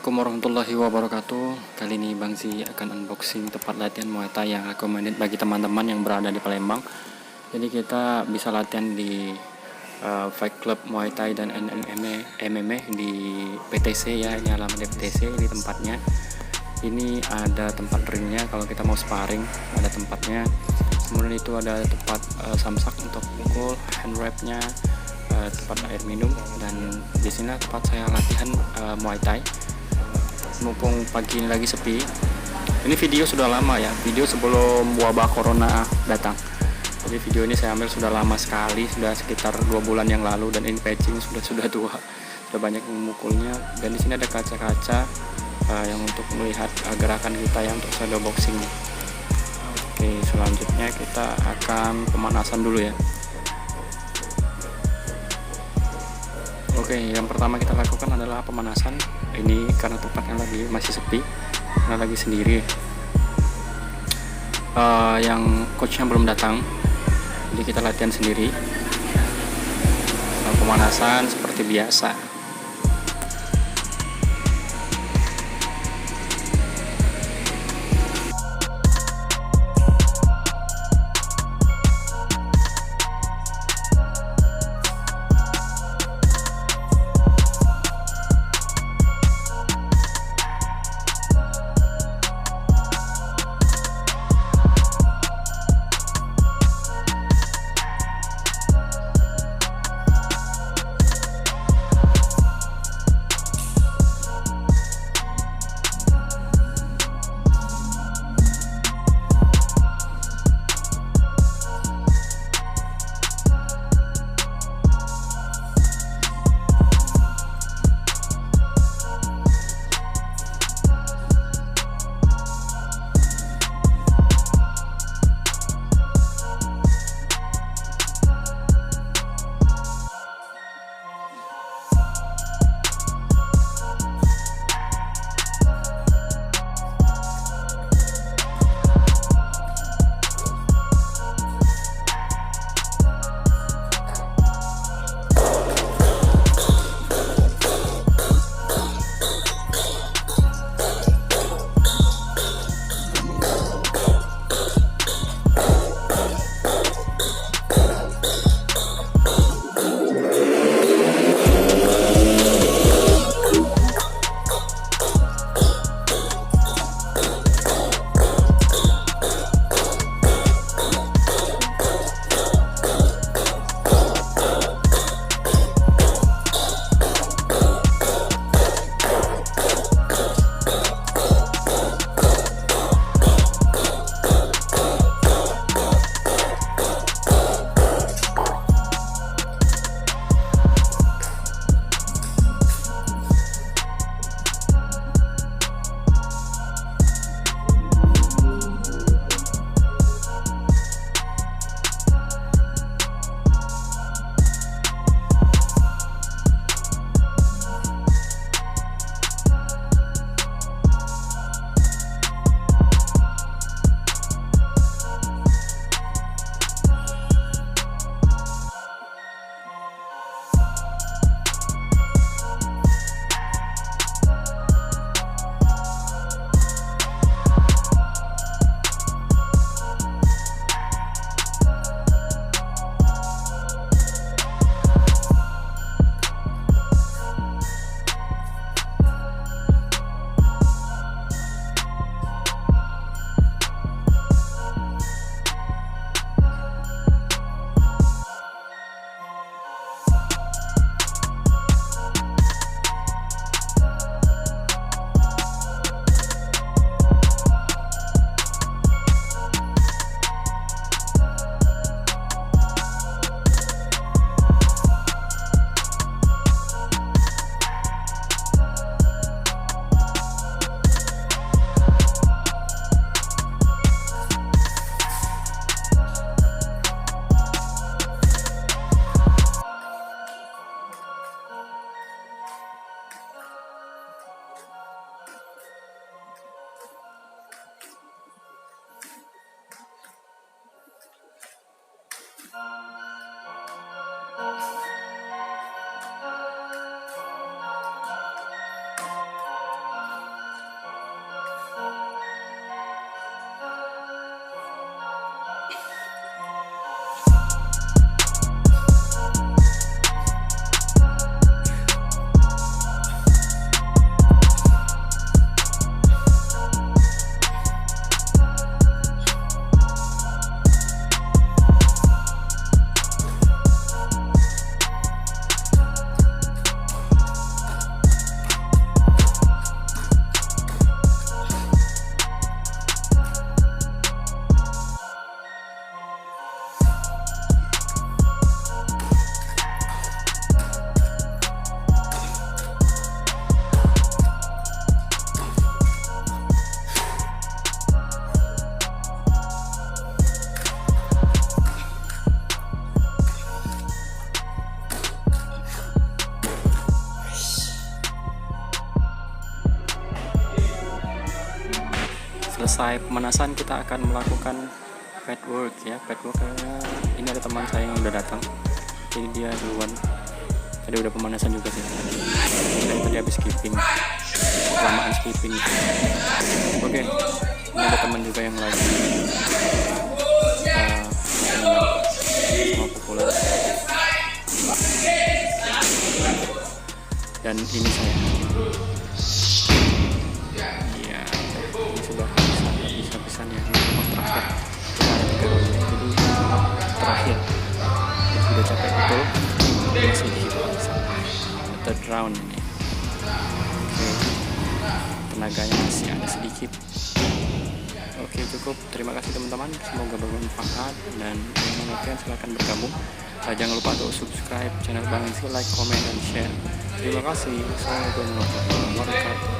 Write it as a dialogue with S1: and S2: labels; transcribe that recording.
S1: Assalamualaikum warahmatullahi wabarakatuh. Kali ini Bang Zi akan unboxing tempat latihan Muay Thai yang recommended bagi teman-teman yang berada di Palembang. Jadi kita bisa latihan di Fight Club Muay Thai dan MMA di PTC ya. Ini alamat di PTC, ini tempatnya. Ini ada tempat ringnya kalau kita mau sparring, ada tempatnya. Kemudian itu ada tempat samsak untuk pukul, hand wrap-nya, tempat air minum, dan di sini tempat saya latihan Muay Thai. Mumpung pagi ini lagi sepi, ini video sudah lama ya, video sebelum wabah corona datang. Jadi video ini saya ambil sudah lama sekali, sudah sekitar 2 bulan yang lalu, dan ini patching sudah tua, sudah banyak memukulnya. Dan di sini ada kaca-kaca yang untuk melihat gerakan kita ya untuk shadow boxing. Oke, selanjutnya kita akan pemanasan dulu ya. Oke, yang pertama kita lakukan adalah pemanasan. Ini karena tempatnya masih sepi, karena lagi sendiri. Yang coachnya belum datang, jadi kita latihan sendiri. Pemanasan seperti biasa. selesai pemanasan kita akan melakukan pad work ya. Pad work, ini ada teman saya yang udah datang, jadi dia duluan. Tadi udah pemanasan juga sih, saya tadi habis skipping, kelamaan skipping. Oke, ini ada teman juga yang lagi sama pukulan, dan ini saya. Iya, ini sudah bisa-bisaan ya. Ini memang terakhir, kita ada 3 round, jadi terakhir. Ya, sudah capek betul, masih di third round ini. Oke, tenaganya masih ada sedikit. Oke, cukup. Terima kasih teman-teman, semoga bermanfaat, dan yang menonton silahkan bergabung. Jangan lupa untuk subscribe channel Bang Ensi, like, comment, dan share. Terima kasih. Assalamualaikum warahmatullahi wabarakatuh.